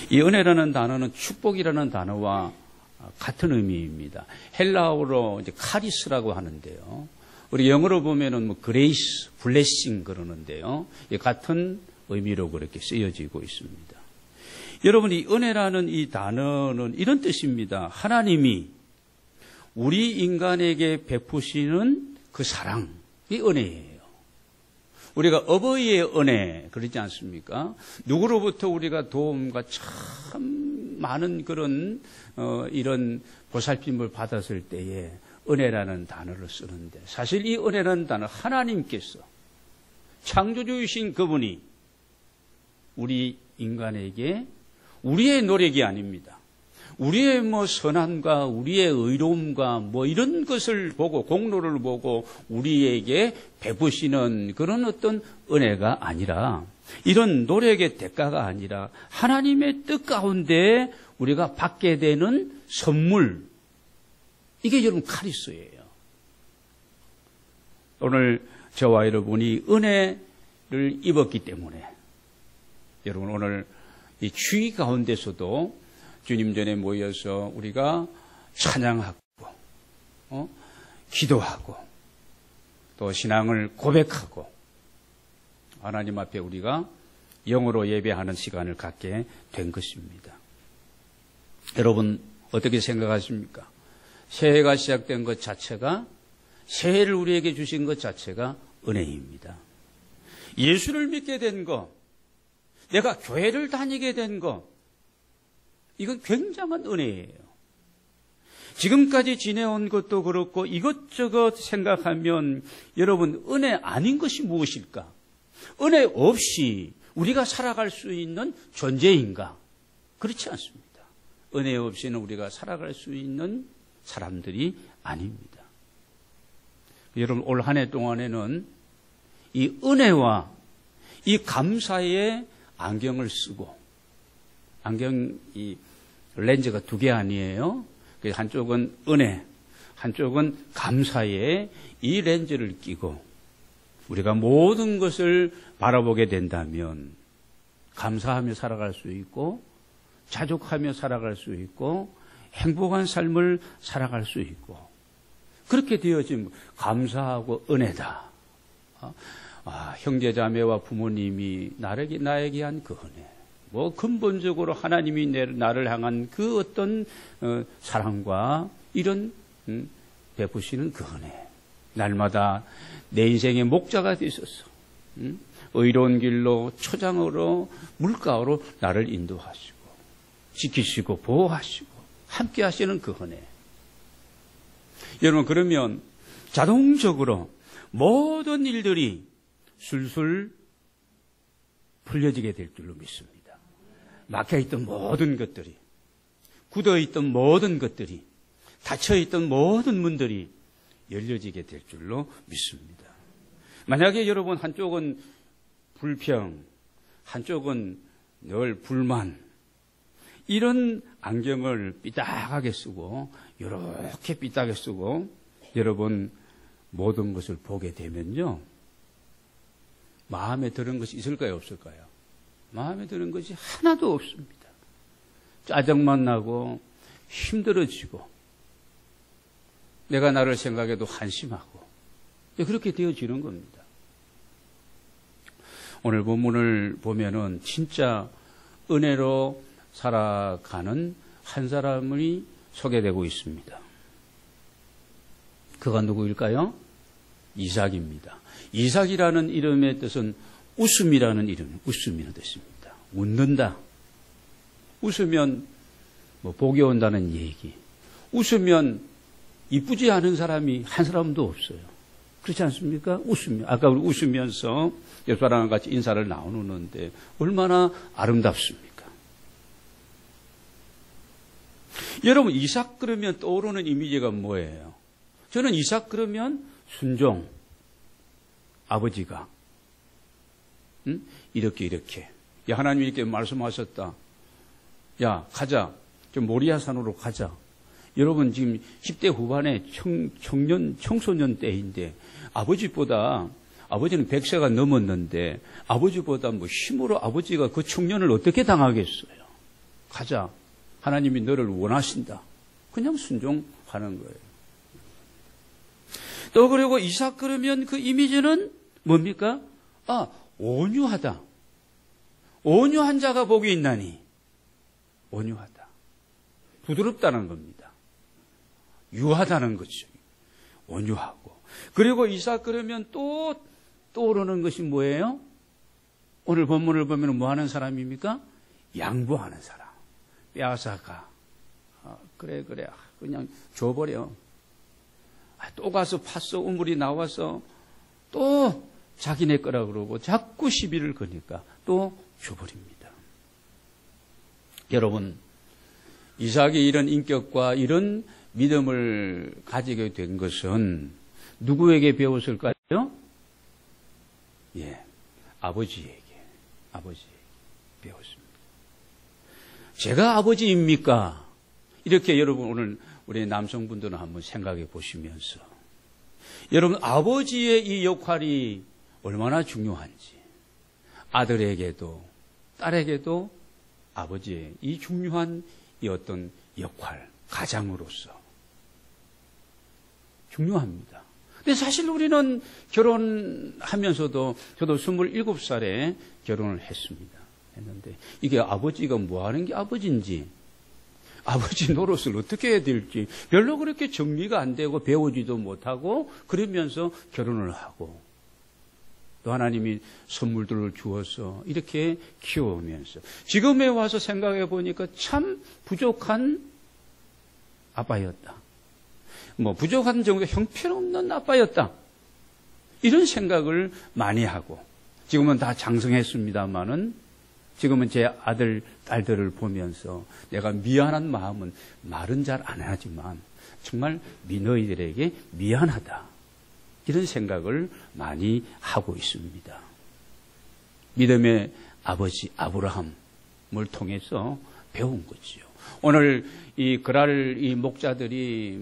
이 은혜라는 단어는 축복이라는 단어와 같은 의미입니다. 헬라어로 이제 카리스라고 하는데요. 우리 영어로 보면은 뭐 그레이스, 블레싱 그러는데요. 같은 의미로 그렇게 쓰여지고 있습니다. 여러분, 이 은혜라는 이 단어는 이런 뜻입니다. 하나님이 우리 인간에게 베푸시는 그 사랑, 이 은혜예요. 우리가 어버이의 은혜 그러지 않습니까? 누구로부터 우리가 도움과 참 많은 그런 이런 보살핌을 받았을 때에 은혜라는 단어를 쓰는데, 사실 이 은혜라는 단어 하나님께서 창조주이신 그분이 우리 인간에게 우리의 노력이 아닙니다. 우리의 뭐 선함과 우리의 의로움과 뭐 이런 것을 보고 공로를 보고 우리에게 베푸시는 그런 어떤 은혜가 아니라, 이런 노력의 대가가 아니라 하나님의 뜻 가운데 우리가 받게 되는 선물, 이게 여러분 카리스예요. 오늘 저와 여러분이 은혜를 입었기 때문에 여러분 오늘 이 추위 가운데서도 주님 전에 모여서 우리가 찬양하고 기도하고 또 신앙을 고백하고 하나님 앞에 우리가 영으로 예배하는 시간을 갖게 된 것입니다. 여러분 어떻게 생각하십니까? 새해가 시작된 것 자체가, 새해를 우리에게 주신 것 자체가 은혜입니다. 예수를 믿게 된 것, 내가 교회를 다니게 된 것, 이건 굉장한 은혜예요. 지금까지 지내온 것도 그렇고 이것저것 생각하면 여러분 은혜 아닌 것이 무엇일까? 은혜 없이 우리가 살아갈 수 있는 존재인가? 그렇지 않습니다. 은혜 없이는 우리가 살아갈 수 있는 사람들이 아닙니다. 여러분 올 한 해 동안에는 이 은혜와 이 감사의 안경을 쓰고, 안경이 렌즈가 두 개 아니에요. 한쪽은 은혜, 한쪽은 감사의 이 렌즈를 끼고 우리가 모든 것을 바라보게 된다면 감사하며 살아갈 수 있고 자족하며 살아갈 수 있고 행복한 삶을 살아갈 수 있고, 그렇게 되어진 감사하고 은혜다. 형제자매와 부모님이 나에게 한 그 은혜, 뭐 근본적으로 하나님이 나를 향한 그 어떤 사랑과 이런 베푸시는 그 은혜, 날마다 내 인생의 목자가 되셔서 의로운 길로 초장으로 물가로 나를 인도하시고 지키시고 보호하시고 함께 하시는 그 은혜. 여러분 그러면 자동적으로 모든 일들이 술술 풀려지게 될 줄로 믿습니다. 막혀있던 모든 것들이, 굳어있던 모든 것들이, 닫혀있던 모든 문들이 열려지게 될 줄로 믿습니다. 만약에 여러분 한쪽은 불평, 한쪽은 늘 불만, 이런 안경을 삐딱하게 쓰고 이렇게 삐딱하게 쓰고 여러분 모든 것을 보게 되면요, 마음에 드는 것이 있을까요, 없을까요? 마음에 드는 것이 하나도 없습니다. 짜증만 나고 힘들어지고 내가 나를 생각해도 한심하고 그렇게 되어지는 겁니다. 오늘 본문을 보면은 진짜 은혜로 살아가는 한 사람이 소개되고 있습니다. 그가 누구일까요? 이삭입니다. 이삭이라는 이름의 뜻은 웃음이라는 이름, 웃음이라는 뜻입니다. 웃는다. 웃으면 뭐 복이 온다는 얘기. 웃으면 이쁘지 않은 사람이 한 사람도 없어요. 그렇지 않습니까? 아까 우리 웃으면서 옆사람과 같이 인사를 나누는데 얼마나 아름답습니까? 여러분 이삭 그러면 떠오르는 이미지가 뭐예요? 저는 이삭 그러면 순종, 아버지가 이렇게 야 하나님이 이렇게 말씀하셨다. 야 가자. 좀 모리아산으로 가자. 여러분 지금 10대 후반의 청소년 때인데 아버지는 100세가 넘었는데 아버지보다 뭐 힘으로 아버지가 그 청년을 어떻게 당하겠어요? 가자. 하나님이 너를 원하신다. 그냥 순종하는 거예요. 또 그리고 이삭 그러면 그 이미지는 뭡니까? 온유하다. 온유한 자가 복이 있나니. 온유하다. 부드럽다는 겁니다. 유하다는 거죠. 온유하고. 그리고 이삭 그러면 또 떠오르는 것이 뭐예요? 오늘 본문을 보면 뭐 하는 사람입니까? 양보하는 사람. 빼앗아가. 그래. 그냥 줘버려. 또 가서 팠어. 우물이 나와서 또 자기네 거라 그러고 자꾸 시비를 거니까 또 줘버립니다. 여러분, 이삭이 이런 인격과 이런 믿음을 가지게 된 것은 누구에게 배웠을까요? 아버지에게 배웠습니다. 제가 아버지입니까? 이렇게 여러분 오늘 우리 남성분들은 한번 생각해 보시면서 여러분 아버지의 이 역할이 얼마나 중요한지 아들에게도 딸에게도 아버지의 이 중요한 이 어떤 역할 가장으로서 중요합니다. 근데 사실 우리는 결혼하면서도 저도 27살에 결혼을 했는데 이게 아버지가 뭐 하는 게 아버지인지 아버지 노릇을 어떻게 해야 될지 별로 그렇게 정리가 안 되고 배우지도 못하고 그러면서 결혼을 하고 또 하나님이 선물들을 주어서 이렇게 키워오면서 지금에 와서 생각해 보니까 참 부족한 아빠였다. 부족한 정도 형편없는 아빠였다. 이런 생각을 많이 하고 지금은 다 장성했습니다마는 지금은 제 아들, 딸들을 보면서 내가 미안한 마음은 말은 잘 안 하지만 정말 너희들에게 미안하다. 이런 생각을 많이 하고 있습니다. 믿음의 아버지 아브라함을 통해서 배운 거지요. 오늘 이 그랄 이 목자들이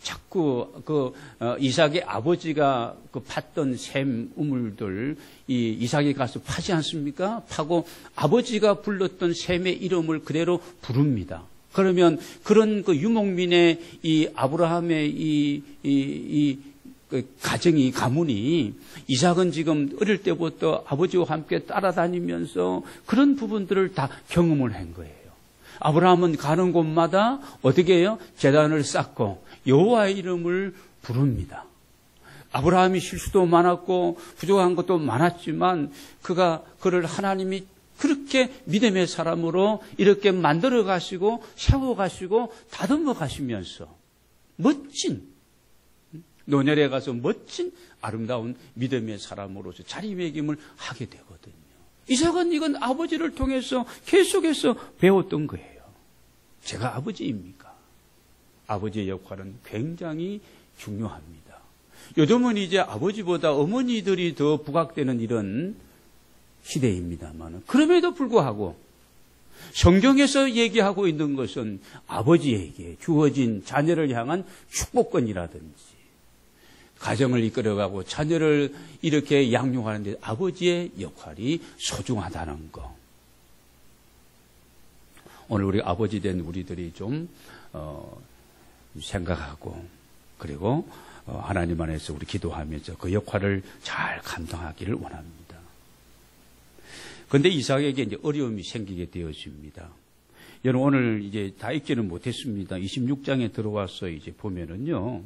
자꾸 이삭의 아버지가 팠던 샘 우물들 이삭이 가서 파지 않습니까? 파고 아버지가 불렀던 샘의 이름을 그대로 부릅니다. 그러면 그런 유목민의 이 아브라함의 가문이 이삭은 지금 어릴 때부터 아버지와 함께 따라다니면서 그런 부분들을 다 경험을 한 거예요. 아브라함은 가는 곳마다 어떻게 해요? 제단을 쌓고 여호와의 이름을 부릅니다. 아브라함이 실수도 많았고 부족한 것도 많았지만 그를 하나님이 그렇게 믿음의 사람으로 이렇게 만들어 가시고 세워 가시고 다듬어 가시면서 멋진 노년에 가서 멋진 아름다운 믿음의 사람으로서 자리매김을 하게 되거든요. 이삭은 이건 아버지를 통해서 계속해서 배웠던 거예요. 제가 아버지입니까? 아버지의 역할은 굉장히 중요합니다. 요즘은 이제 아버지보다 어머니들이 더 부각되는 이런 시대입니다만 그럼에도 불구하고 성경에서 얘기하고 있는 것은 아버지에게 주어진 자녀를 향한 축복권이라든지 가정을 이끌어가고 자녀를 이렇게 양육하는 데 아버지의 역할이 소중하다는 거. 오늘 우리 아버지 된 우리들이 좀 생각하고 그리고 하나님 안에서 우리 기도하면서 그 역할을 잘 감당하기를 원합니다. 그런데 이삭에게 이제 어려움이 생기게 되어집니다. 여러분 오늘 이제 다 읽지는 못했습니다. 26장에 들어와서 이제 보면은요.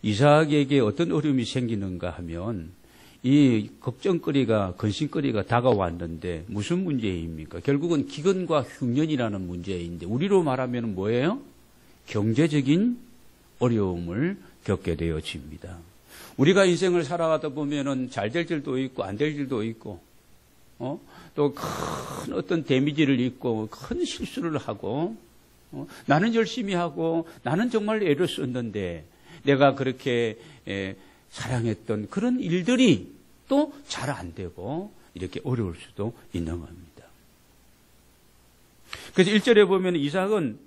이삭에게 어떤 어려움이 생기는가 하면 이 걱정거리가 근심거리가 다가왔는데 무슨 문제입니까? 결국은 기근과 흉년이라는 문제인데 우리로 말하면 뭐예요? 경제적인 어려움을 겪게 되어집니다. 우리가 인생을 살아가다 보면은 잘 될 일도 있고 안 될 일도 있고 또 큰 어떤 데미지를 입고 큰 실수를 하고 나는 열심히 하고 나는 정말 애를 썼는데 내가 그렇게 사랑했던 그런 일들이 또 잘 안 되고 이렇게 어려울 수도 있는 겁니다. 그래서 1절에 보면 이삭은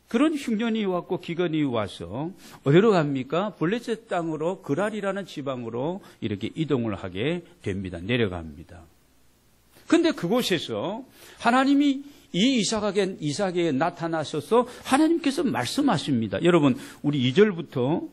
그런 흉년이 왔고 기근이 와서 어디로 갑니까? 블레셋 땅으로 그랄이라는 지방으로 이렇게 이동을 하게 됩니다. 내려갑니다. 그런데 그곳에서 하나님이 이 이삭에게 나타나셔서 하나님께서 말씀하십니다. 여러분, 우리 2절부터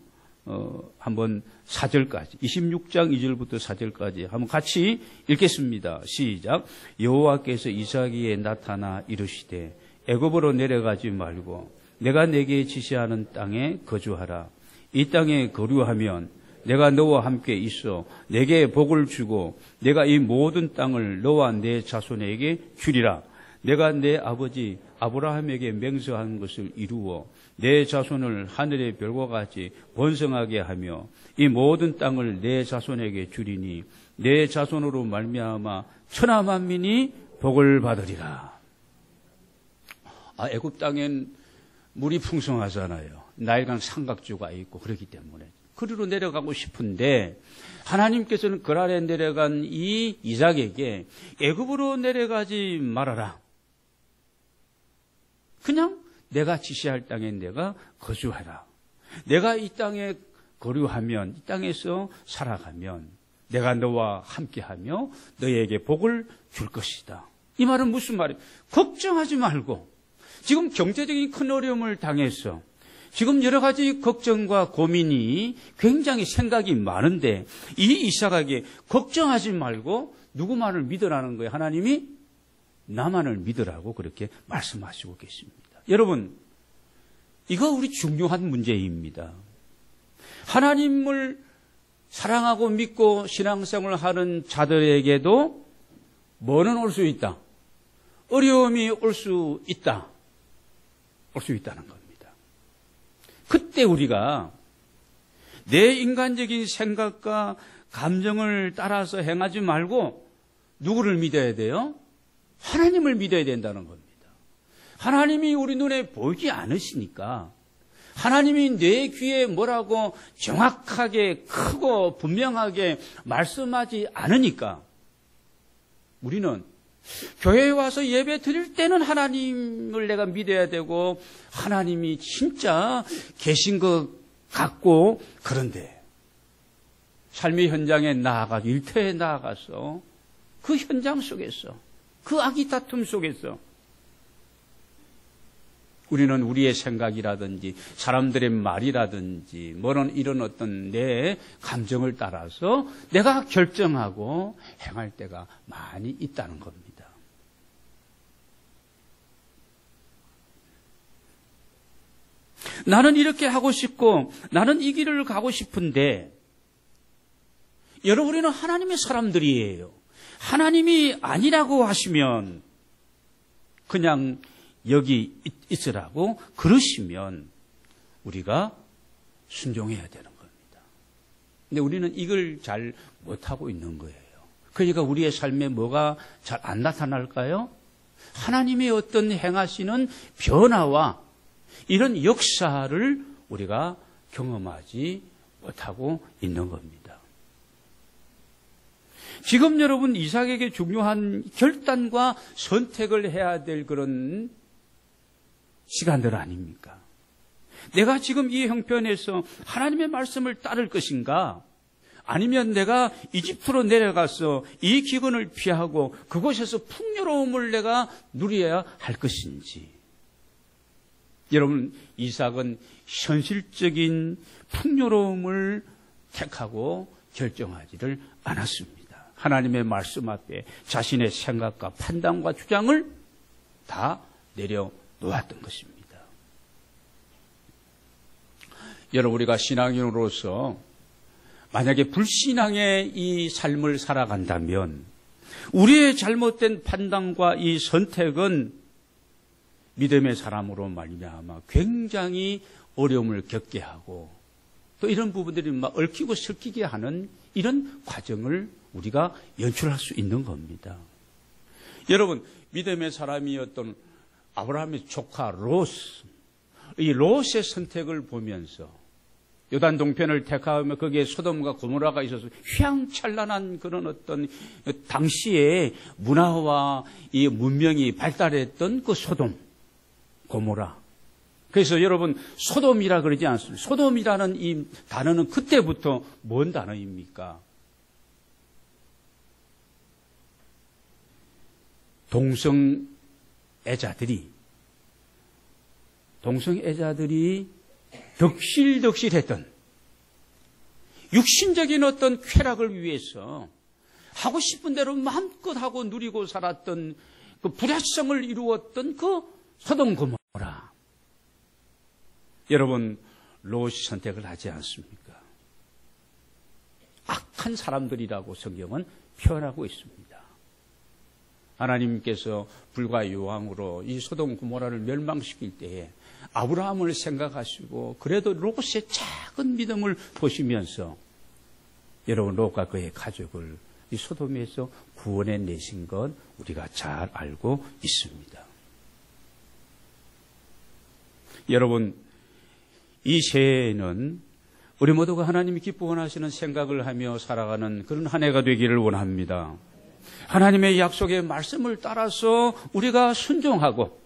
한번 4절까지, 26장 2절부터 4절까지 한번 같이 읽겠습니다. 시작. 여호와께서 이삭에게 나타나 이르시되 애굽으로 내려가지 말고 내가 내게 지시하는 땅에 거주하라. 이 땅에 거류하면 내가 너와 함께 있어 내게 복을 주고 내가 이 모든 땅을 너와 내 자손에게 주리라. 내가 내 아버지 아브라함에게 맹세한 것을 이루어 내 자손을 하늘의 별과 같이 번성하게 하며 이 모든 땅을 내 자손에게 주리니 내 자손으로 말미암아 천하 만민이 복을 받으리라. 애굽 땅엔 물이 풍성하잖아요. 나일강 삼각주가 있고 그렇기 때문에 그리로 내려가고 싶은데 하나님께서는 그랄에 내려간 이 이삭에게 애굽으로 내려가지 말아라. 그냥 내가 지시할 땅에 내가 거주하라. 내가 이 땅에 거류하면, 이 땅에서 살아가면 내가 너와 함께하며 너에게 복을 줄 것이다. 이 말은 무슨 말이에요? 걱정하지 말고, 지금 경제적인 큰 어려움을 당해서 지금 여러 가지 걱정과 고민이 굉장히 생각이 많은데 이 이삭에게 걱정하지 말고 누구 말을 믿으라는 거예요? 하나님이 나만을 믿으라고 그렇게 말씀하시고 계십니다. 여러분, 이거 우리 중요한 문제입니다. 하나님을 사랑하고 믿고 신앙생활을 하는 자들에게도 뭐는 올 수 있다? 어려움이 올 수 있다. 올 수 있다는 겁니다. 그때 우리가 내 인간적인 생각과 감정을 따라서 행하지 말고 누구를 믿어야 돼요? 하나님을 믿어야 된다는 겁니다. 하나님이 우리 눈에 보이지 않으시니까, 하나님이 내 귀에 뭐라고 정확하게 크고 분명하게 말씀하지 않으니까 우리는 교회에 와서 예배 드릴 때는 하나님을 내가 믿어야 되고 하나님이 진짜 계신 것 같고, 그런데 삶의 현장에 나아가서, 일터에 나아가서 그 현장 속에서, 그 악의 다툼 속에서 우리는 우리의 생각이라든지 사람들의 말이라든지 뭐는 이런 어떤 내 감정을 따라서 내가 결정하고 행할 때가 많이 있다는 겁니다. 나는 이렇게 하고 싶고 나는 이 길을 가고 싶은데, 여러분, 우리는 하나님의 사람들이에요. 하나님이 아니라고 하시면 그냥 여기 있으라고 그러시면 우리가 순종해야 되는 겁니다. 근데 우리는 이걸 잘 못하고 있는 거예요. 그러니까 우리의 삶에 뭐가 잘 안 나타날까요? 하나님의 어떤 행하시는 변화와 이런 역사를 우리가 경험하지 못하고 있는 겁니다. 지금 여러분, 이삭에게 중요한 결단과 선택을 해야 될 그런 시간들 아닙니까? 내가 지금 이 형편에서 하나님의 말씀을 따를 것인가? 아니면 내가 이집트로 내려가서 이 기근을 피하고 그곳에서 풍요로움을 내가 누려야 할 것인지. 여러분, 이삭은 현실적인 풍요로움을 택하고 결정하지를 않았습니다. 하나님의 말씀 앞에 자신의 생각과 판단과 주장을 다 내려놓았던 것입니다. 여러분, 우리가 신앙인으로서 만약에 불신앙의 이 삶을 살아간다면 우리의 잘못된 판단과 이 선택은 믿음의 사람으로 말미암아 굉장히 어려움을 겪게 하고 또 이런 부분들이 막 얽히고 설키게 하는 이런 과정을 우리가 연출할 수 있는 겁니다. 여러분, 믿음의 사람이었던 아브라함의 조카 롯, 이 롯의 선택을 보면서 요단 동편을 택하며 거기에 소돔과 고모라가 있어서 휘황찬란한 그런 어떤 당시의 문화와 이 문명이 발달했던 그 소돔, 고모라. 그래서 여러분, 소돔이라 그러지 않습니다. 소돔이라는 이 단어는 그때부터 뭔 단어입니까? 동성 애자들이, 동성애자들이 덕실덕실했던 육신적인 어떤 쾌락을 위해서 하고 싶은 대로 마음껏 하고 누리고 살았던 그 불야성을 이루었던 그 소돔 고모라. 여러분, 롯이 선택을 하지 않습니까? 악한 사람들이라고 성경은 표현하고 있습니다. 하나님께서 불과 요항으로 이 소돔 고모라를 멸망시킬 때에 아브라함을 생각하시고 그래도 롯의 작은 믿음을 보시면서 여러분, 롯과 그의 가족을 이 소돔에서 구원해 내신 것 우리가 잘 알고 있습니다. 여러분, 이 새해에는 우리 모두가 하나님이 기뻐 원하시는 생각을 하며 살아가는 그런 한 해가 되기를 원합니다. 하나님의 약속의 말씀을 따라서 우리가 순종하고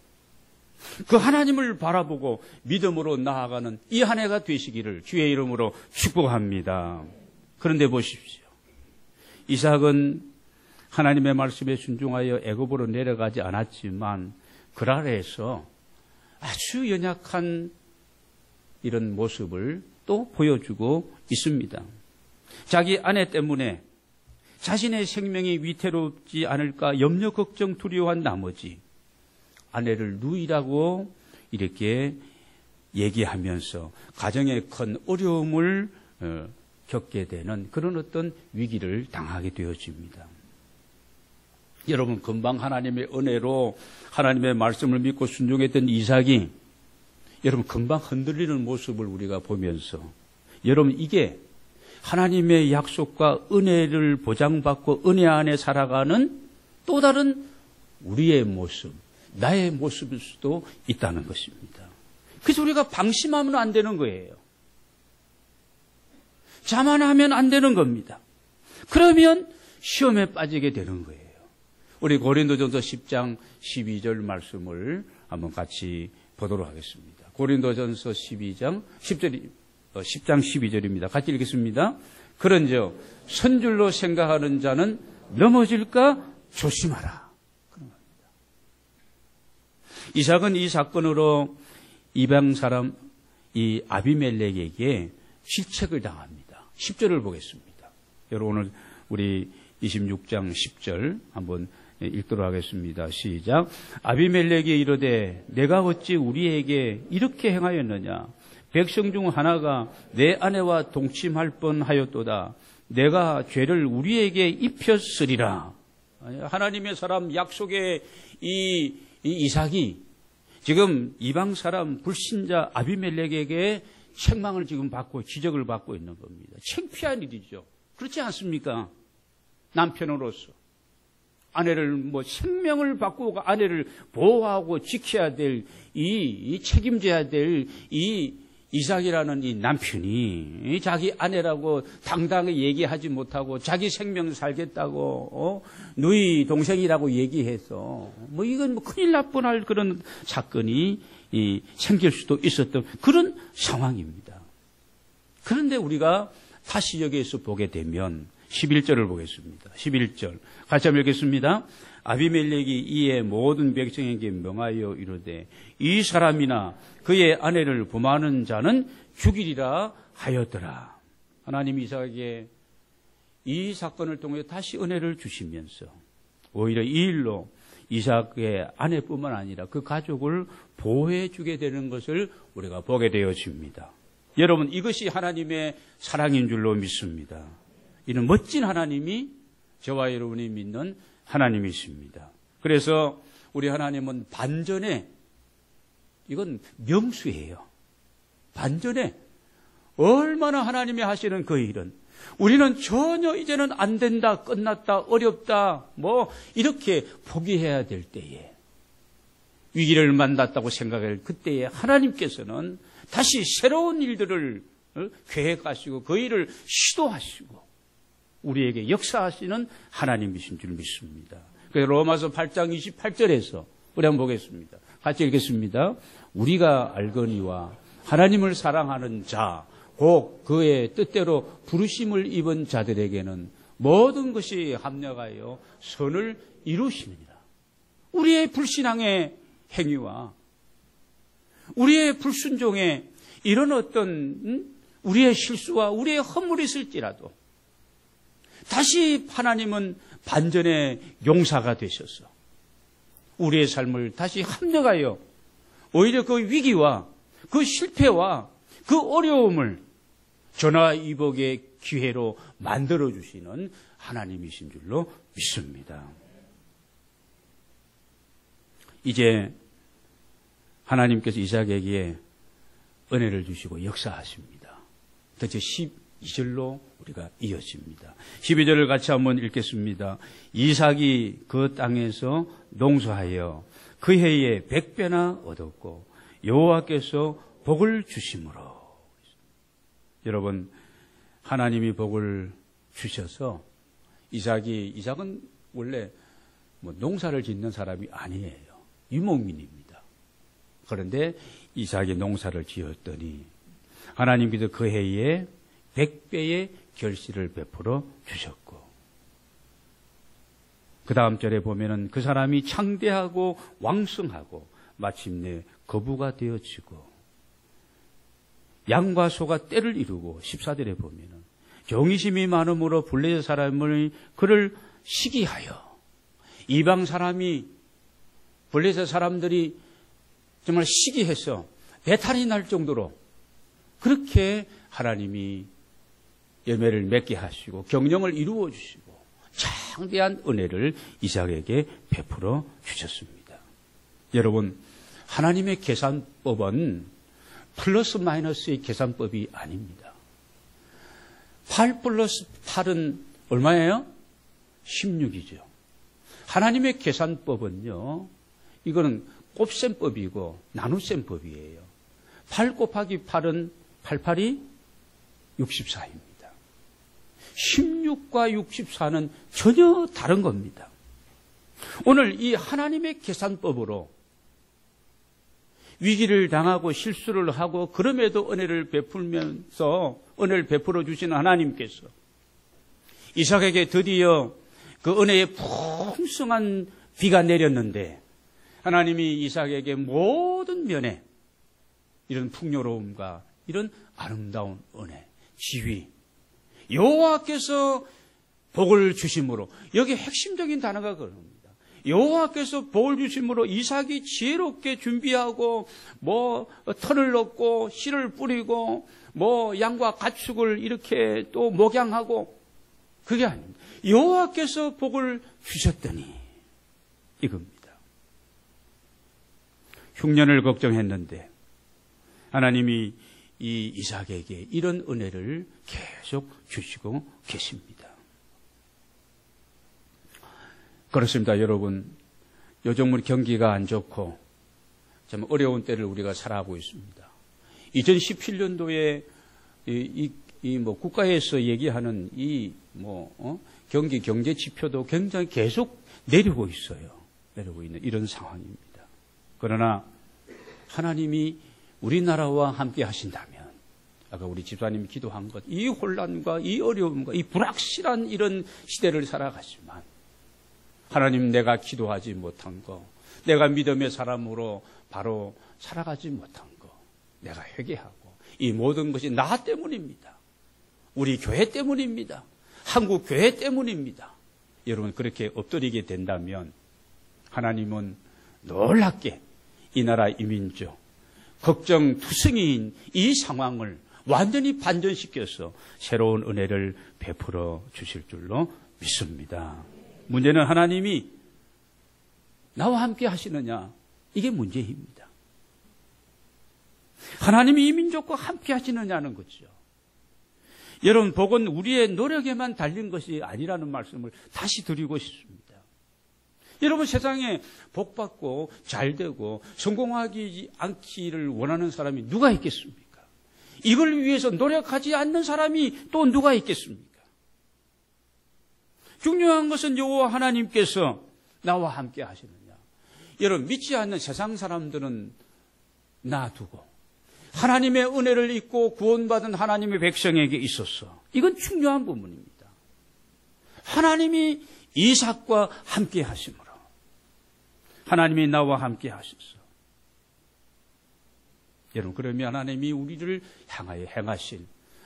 그 하나님을 바라보고 믿음으로 나아가는 이 한 해가 되시기를 주의 이름으로 축복합니다. 그런데 보십시오. 이삭은 하나님의 말씀에 순종하여 애굽으로 내려가지 않았지만 그랄에서 아주 연약한 이런 모습을 또 보여주고 있습니다. 자기 아내 때문에 자신의 생명이 위태롭지 않을까 염려, 걱정, 두려워한 나머지 아내를 누이라고 이렇게 얘기하면서 가정에 큰 어려움을 겪게 되는 그런 어떤 위기를 당하게 되어집니다. 여러분, 금방 하나님의 은혜로 하나님의 말씀을 믿고 순종했던 이삭이 여러분 금방 흔들리는 모습을 우리가 보면서 여러분, 이게 하나님의 약속과 은혜를 보장받고 은혜 안에 살아가는 또 다른 우리의 모습, 나의 모습일 수도 있다는 것입니다. 그래서 우리가 방심하면 안 되는 거예요. 자만하면 안 되는 겁니다. 그러면 시험에 빠지게 되는 거예요. 우리 고린도전서 10장 12절 말씀을 한번 같이 보도록 하겠습니다. 고린도전서 10장 12절입니다. 같이 읽겠습니다. 그런즉 선줄로 생각하는 자는 넘어질까 조심하라. 그런 겁니다. 이삭은 이 사건으로 이방 사람 이 아비멜렉에게 실책을 당합니다. 10절을 보겠습니다. 여러분, 오늘 우리 26장 10절 한번 읽도록 하겠습니다. 시작. 아비멜렉이 이르되 내가 어찌 우리에게 이렇게 행하였느냐. 백성 중 하나가 내 아내와 동침할 뻔하였도다. 내가 죄를 우리에게 입혔으리라. 하나님의 사람 약속의 이 이삭이 지금 이방 사람 불신자 아비멜렉에게 책망을 지금 받고 지적을 받고 있는 겁니다. 창피한 일이죠. 그렇지 않습니까? 남편으로서 아내를 생명을 바꾸고 아내를 보호하고 지켜야 될 이 책임져야 될 이 이삭이라는 이 남편이 자기 아내라고 당당하게 얘기하지 못하고 자기 생명 살겠다고 누이 동생이라고 얘기해서 이건 큰일 날 뻔할 그런 사건이 생길 수도 있었던 그런 상황입니다. 그런데 우리가 다시 여기에서 보게 되면 11절을 보겠습니다. 11절 같이 한번 읽겠습니다. 아비멜렉이 이에 모든 백성에게 명하여 이르되 이 사람이나 그의 아내를 범하는 자는 죽이리라 하였더라. 하나님 이삭에게 이 사건을 통해 다시 은혜를 주시면서 오히려 이 일로 이삭의 아내뿐만 아니라 그 가족을 보호해 주게 되는 것을 우리가 보게 되어집니다. 여러분, 이것이 하나님의 사랑인 줄로 믿습니다. 이는 멋진 하나님이 저와 여러분이 믿는 하나님이십니다. 그래서 우리 하나님은 반전에, 이건 명수예요. 반전에 얼마나 하나님이 하시는 그 일은 우리는 전혀 이제는 안 된다, 끝났다, 어렵다, 이렇게 포기해야 될 때에 위기를 만났다고 생각할 그때에 하나님께서는 다시 새로운 일들을 계획하시고 그 일을 시도하시고 우리에게 역사하시는 하나님이신 줄 믿습니다. 그래서 로마서 8장 28절에서 우리 한번 보겠습니다. 같이 읽겠습니다. 우리가 알거니와 하나님을 사랑하는 자, 곧 그의 뜻대로 부르심을 입은 자들에게는 모든 것이 합력하여 선을 이루시느니라. 우리의 불신앙의 행위와 우리의 불순종에 이런 어떤 우리의 실수와 우리의 허물이 있을지라도 다시 하나님은 반전의 용사가 되셔서 우리의 삶을 다시 합력하여 오히려 그 위기와 그 실패와 그 어려움을 전화위복의 기회로 만들어주시는 하나님이신 줄로 믿습니다. 이제 하나님께서 이삭에게 은혜를 주시고 역사하십니다. 도대체 12절로 우리가 이어집니다. 12절을 같이 한번 읽겠습니다. 이삭이 그 땅에서 농사하여 그 해에 100배나 얻었고 여호와께서 복을 주심으로. 여러분, 하나님이 복을 주셔서 이삭은 원래 농사를 짓는 사람이 아니에요. 유목민입니다. 그런데 이삭이 농사를 지었더니 하나님께서 그 해에 100배의 결실을 베풀어 주셨고, 그 다음 절에 보면은 그 사람이 창대하고 왕성하고 마침내 거부가 되어지고 양과 소가 때를 이루고 14절에 보면은 경이심이 많음으로 블레셋 사람을 그를 시기하여 이방 사람이 블레셋 사람들이 정말 시기해서 배탈이 날 정도로 그렇게 하나님이 열매를 맺게 하시고 경영을 이루어 주시고 창대한 은혜를 이삭에게 베풀어 주셨습니다. 여러분, 하나님의 계산법은 플러스 마이너스의 계산법이 아닙니다. 8 플러스 8은 얼마예요? 16이죠. 하나님의 계산법은요, 이거는 곱셈법이고 나눗셈법이에요. 8 곱하기 8은 88이 64입니다. 16과 64는 전혀 다른 겁니다. 오늘 이 하나님의 계산법으로 위기를 당하고 실수를 하고 그럼에도 은혜를 베풀면서 은혜를 베풀어 주시는 하나님께서 이삭에게 드디어 그 은혜의 풍성한 비가 내렸는데 하나님이 이삭에게 모든 면에 이런 풍요로움과 이런 아름다운 은혜, 지위, 여호와께서 복을 주심으로, 여기 핵심적인 단어가 그럽니다. 여호와께서 복을 주심으로 이삭이 지혜롭게 준비하고 털을 넣고 씨를 뿌리고 양과 가축을 이렇게 또 목양하고, 그게 아닙니다. 여호와께서 복을 주셨더니 이겁니다. 흉년을 걱정했는데 하나님이 이 이삭에게 이런 은혜를 계속 주시고 계십니다. 그렇습니다, 여러분. 요즘 우리 경기가 안 좋고 참 어려운 때를 우리가 살아가고 있습니다. 2017년도에 국가에서 얘기하는 경기 경제 지표도 굉장히 계속 내리고 있어요. 내리고 있는 이런 상황입니다. 그러나 하나님이 우리나라와 함께 하신다면, 아까 우리 집사님이 기도한 것, 이 혼란과 이 어려움과 이 불확실한 이런 시대를 살아가지만 하나님, 내가 기도하지 못한 거, 내가 믿음의 사람으로 바로 살아가지 못한 거, 내가 회개하고 이 모든 것이 나 때문입니다. 우리 교회 때문입니다. 한국 교회 때문입니다. 여러분, 그렇게 엎드리게 된다면 하나님은 놀랍게 이 나라 이민족 걱정투성이인 이 상황을 완전히 반전시켜서 새로운 은혜를 베풀어 주실 줄로 믿습니다. 문제는 하나님이 나와 함께 하시느냐, 이게 문제입니다. 하나님이 이 민족과 함께 하시느냐는 거죠. 여러분, 복은 우리의 노력에만 달린 것이 아니라는 말씀을 다시 드리고 싶습니다. 여러분, 세상에 복받고 잘되고 성공하지 않기를 원하는 사람이 누가 있겠습니까? 이걸 위해서 노력하지 않는 사람이 또 누가 있겠습니까? 중요한 것은 여호와 하나님께서 나와 함께 하시느냐. 여러분, 믿지 않는 세상 사람들은 놔두고 하나님의 은혜를 입고 구원받은 하나님의 백성에게 있어서 이건 중요한 부분입니다. 하나님이 이삭과 함께 하심으로, 하나님이 나와 함께 하셔서 여러분, 그러면 하나님이 우리를 향하여 행하실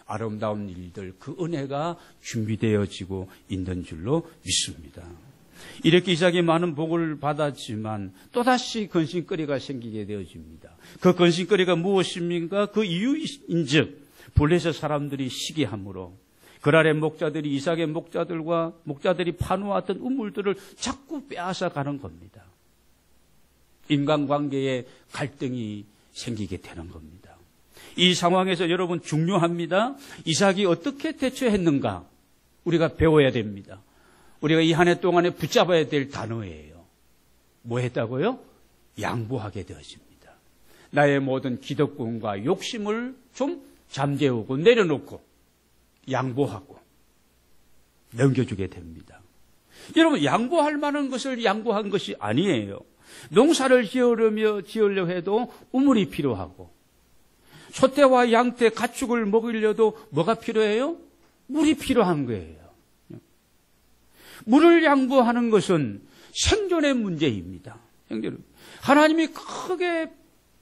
아름다운 일들, 그 은혜가 준비되어지고 있는 줄로 믿습니다. 이렇게 이삭이 많은 복을 받았지만 또다시 근심거리가 생기게 되어집니다. 그 근심거리가 무엇입니까? 그 이유인즉 블레셋 사람들이 시기함으로 그랄의 목자들이 이삭의 목자들이 파놓았던 우물들을 자꾸 빼앗아 가는 겁니다. 인간관계에 갈등이 생기게 되는 겁니다. 이 상황에서 여러분 중요합니다. 이삭이 어떻게 대처했는가 우리가 배워야 됩니다. 우리가 이 한 해 동안에 붙잡아야 될 단어예요. 뭐 했다고요? 양보하게 되어집니다. 나의 모든 기득권과 욕심을 좀 잠재우고 내려놓고 양보하고 넘겨주게 됩니다. 여러분, 양보할 만한 것을 양보한 것이 아니에요. 농사를 지으려 해도 우물이 필요하고, 소떼와 양떼, 가축을 먹이려도 뭐가 필요해요? 물이 필요한 거예요. 물을 양보하는 것은 생존의 문제입니다. 하나님이 크게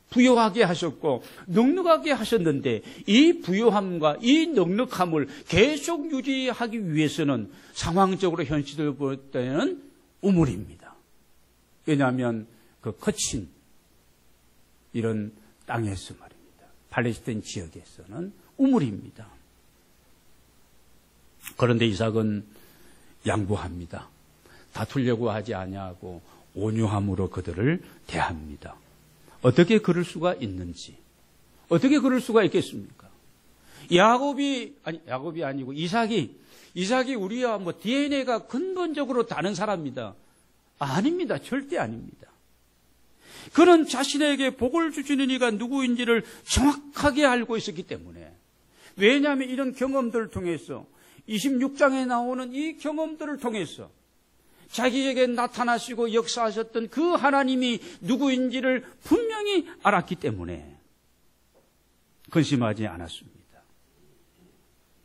부유하게 하셨고 넉넉하게 하셨는데 이 부유함과 이 넉넉함을 계속 유지하기 위해서는 상황적으로 현실을 볼 때는 우물입니다. 왜냐하면 그 거친 이런 땅에서 말입니다. 팔레스타인 지역에서는 우물입니다. 그런데 이삭은 양보합니다. 다투려고 하지 아니하고 온유함으로 그들을 대합니다. 어떻게 그럴 수가 있는지, 어떻게 그럴 수가 있겠습니까? 야곱이 아니고 이삭이 우리와 뭐 DNA가 근본적으로 다른 사람입니다. 아닙니다. 절대 아닙니다. 그는 자신에게 복을 주시는 이가 누구인지를 정확하게 알고 있었기 때문에, 왜냐하면 이런 경험들을 통해서 26장에 나오는 이 경험들을 통해서 자기에게 나타나시고 역사하셨던 그 하나님이 누구인지를 분명히 알았기 때문에 근심하지 않았습니다.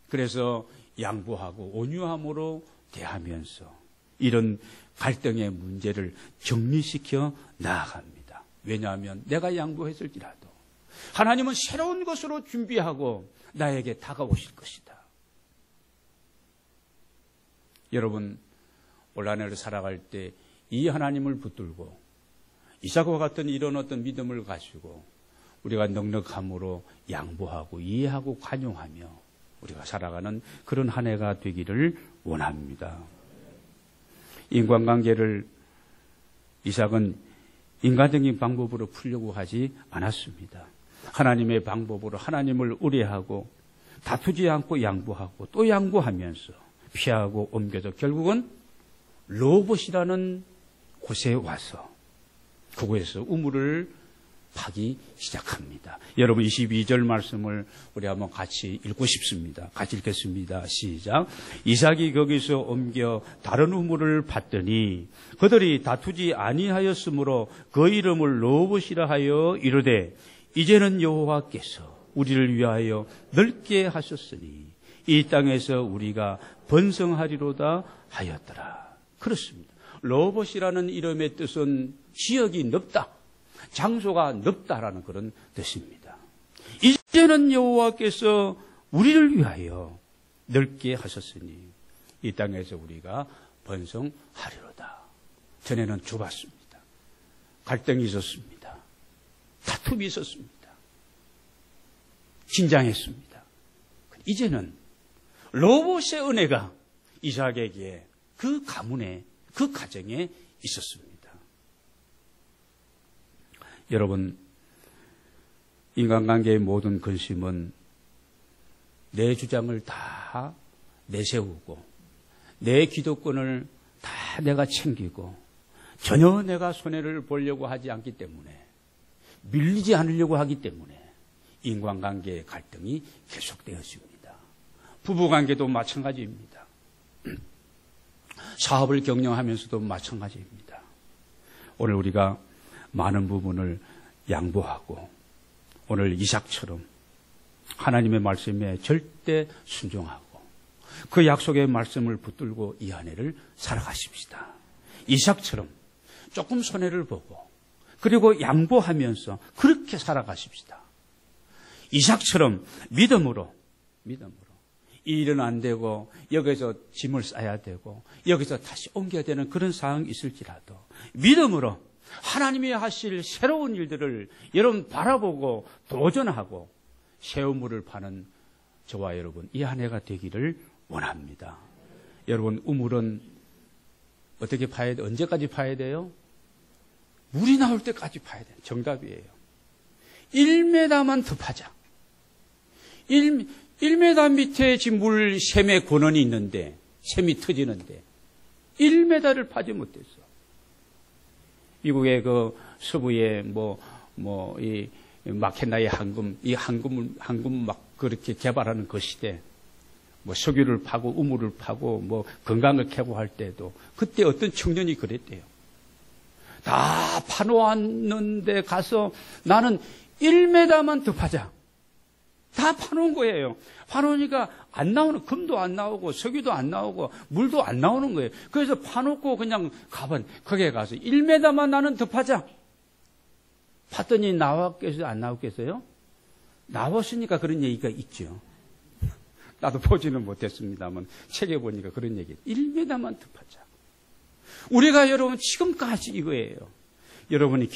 그래서 양보하고 온유함으로 대하면서 이런 갈등의 문제를 정리시켜 나아갑니다. 왜냐하면 내가 양보했을지라도 하나님은 새로운 것으로 준비하고 나에게 다가오실 것이다. 여러분, 올 한 해를 살아갈 때 이 하나님을 붙들고 이삭과 같은 이런 어떤 믿음을 가지고 우리가 넉넉함으로 양보하고 이해하고 관용하며 우리가 살아가는 그런 한 해가 되기를 원합니다. 인간관계를 이삭은 인간적인 방법으로 풀려고 하지 않았습니다. 하나님의 방법으로 하나님을 의뢰하고 다투지 않고 양보하고 또 양보하면서 피하고 옮겨서 결국은 로봇이라는 곳에 와서 그곳에서 우물을 파기 시작합니다. 여러분 22절 말씀을 우리 한번 같이 읽고 싶습니다. 같이 읽겠습니다. 시작. 이삭이 거기서 옮겨 다른 우물을 팠더니 그들이 다투지 아니하였으므로 그 이름을 로봇이라 하여 이르되 이제는 여호와께서 우리를 위하여 넓게 하셨으니 이 땅에서 우리가 번성하리로다 하였더라. 그렇습니다. 로봇이라는 이름의 뜻은 지역이 넓다, 장소가 넓다라는 그런 뜻입니다. 이제는 여호와께서 우리를 위하여 넓게 하셨으니 이 땅에서 우리가 번성하리로다. 전에는 좁았습니다. 갈등이 있었습니다. 다툼이 있었습니다. 긴장했습니다. 이제는 로봇의 은혜가 이삭에게 그 가문에, 그 가정에 있었습니다. 여러분, 인간관계의 모든 근심은 내 주장을 다 내세우고 내 기득권을 다 내가 챙기고 전혀 내가 손해를 보려고 하지 않기 때문에, 밀리지 않으려고 하기 때문에 인간관계의 갈등이 계속되어집니다. 부부관계도 마찬가지입니다. 사업을 경영하면서도 마찬가지입니다. 오늘 우리가 많은 부분을 양보하고 오늘 이삭처럼 하나님의 말씀에 절대 순종하고 그 약속의 말씀을 붙들고 이 한 해를 살아가십시다. 이삭처럼 조금 손해를 보고 그리고 양보하면서 그렇게 살아가십시다. 이삭처럼 믿음으로 이 일은 안 되고 여기서 짐을 싸야 되고 여기서 다시 옮겨야 되는 그런 상황이 있을지라도 믿음으로 하나님이 하실 새로운 일들을 여러분 바라보고 도전하고 새 우물을 파는 저와 여러분 이 한 해가 되기를 원합니다. 여러분 우물은 어떻게 파야 돼? 언제까지 파야 돼요? 물이 나올 때까지 파야 돼요. 정답이에요. 1m만 더 파자. 1m 밑에 지금 물 샘의 권원이 있는데 샘이 터지는데 1m를 파지 못했어. 미국의 그 서부에 이 마켓나의 황금 막 그렇게 개발하는 그 시대, 석유를 파고 우물을 파고 건강을 캐고 할 때도 그때 어떤 청년이 그랬대요. 다 파놓았는데 가서 나는 1m만 더 파자. 다 파놓은 거예요. 파놓으니까 안 나오는, 금도 안 나오고 석유도 안 나오고 물도 안 나오는 거예요. 그래서 파놓고 그냥 거기에 가서 1m만 나는 더 파자. 팠더니 나왔겠어요? 안 나왔겠어요? 나왔으니까 그런 얘기가 있죠. 나도 보지는 못했습니다만 책에 보니까 그런 얘기. 1m만 더 파자. 우리가 여러분 지금까지 이거예요. 여러분이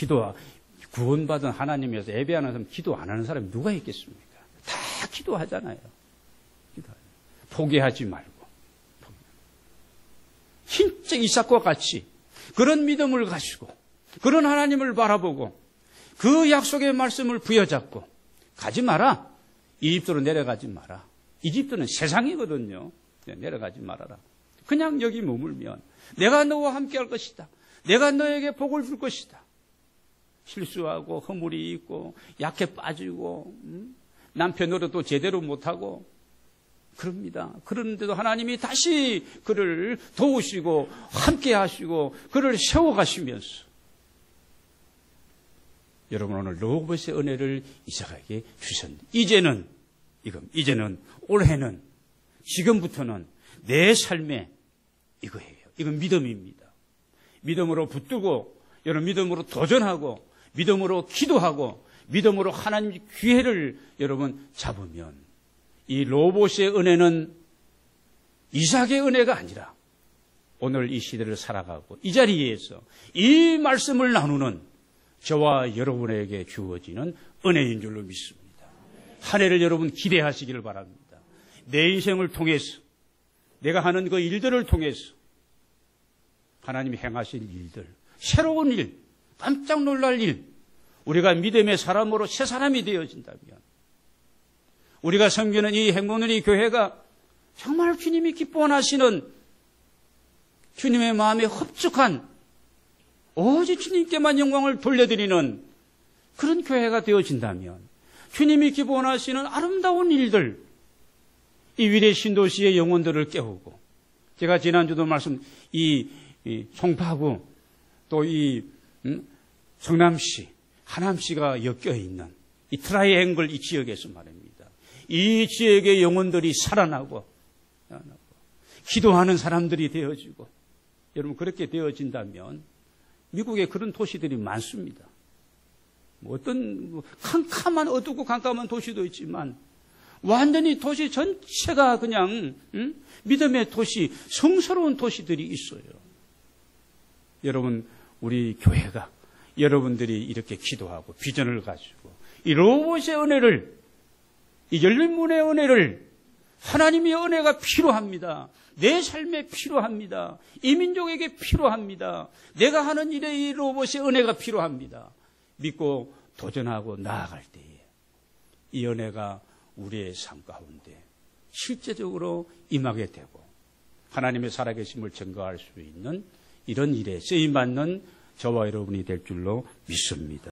구원받은 하나님에서 예배하는 사람 기도 안 하는 사람이 누가 있겠습니까? 다 기도하잖아요. 포기하지 말고. 진짜 이삭과 같이 그런 믿음을 가지고 그런 하나님을 바라보고 그 약속의 말씀을 부여잡고 가지 마라. 이집트로 내려가지 마라. 이집트는 세상이거든요. 내려가지 말아라. 그냥 여기 머물면 내가 너와 함께 할 것이다. 내가 너에게 복을 줄 것이다. 실수하고 허물이 있고 약해 빠지고 남편 노릇도 제대로 못하고 그럽니다. 그런데도 하나님이 다시 그를 도우시고 함께 하시고 그를 세워가시면서 여러분 오늘 로봇의 은혜를 이삭에게 주셨는데 이제는 올해는 지금부터는 내 삶에 이거예요. 이건 믿음입니다. 믿음으로 붙들고 여러분 믿음으로 도전하고 믿음으로 기도하고 믿음으로 하나님의 기회를 여러분 잡으면 이 로봇의 은혜는 이삭의 은혜가 아니라 오늘 이 시대를 살아가고 이 자리에서 이 말씀을 나누는 저와 여러분에게 주어지는 은혜인 줄로 믿습니다. 한 해를 여러분 기대하시기를 바랍니다. 내 인생을 통해서 내가 하는 그 일들을 통해서 하나님이 행하실 일들, 새로운 일, 깜짝 놀랄 일, 우리가 믿음의 사람으로 새 사람이 되어진다면 우리가 섬기는 이 행복누리 교회가 정말 주님이 기뻐하시는 주님의 마음에 흡족한 오직 주님께만 영광을 돌려드리는 그런 교회가 되어진다면 주님이 기뻐하시는 아름다운 일들, 이 위례 신도시의 영혼들을 깨우고 제가 지난주도 이 송파구 또 이 성남시, 하남시가 엮여 있는 이 트라이앵글 이 지역에서 말입니다. 이 지역의 영혼들이 살아나고 기도하는 사람들이 되어지고 여러분 그렇게 되어진다면 미국에 그런 도시들이 많습니다. 어떤 캄캄한 어둡고 깜깜한 도시도 있지만 완전히 도시 전체가 그냥 믿음의 도시, 성스러운 도시들이 있어요. 여러분 우리 교회가 여러분들이 이렇게 기도하고 비전을 가지고 이 로봇의 은혜를 이 열린 문의 은혜를 하나님의 은혜가 필요합니다. 내 삶에 필요합니다. 이 민족에게 필요합니다. 내가 하는 일에 이 로봇의 은혜가 필요합니다. 믿고 도전하고 나아갈 때에 이 은혜가 우리의 삶 가운데 실제적으로 임하게 되고 하나님의 살아계심을 증거할 수 있는 이런 일에 쓰임받는 저와 여러분이 될 줄로 믿습니다.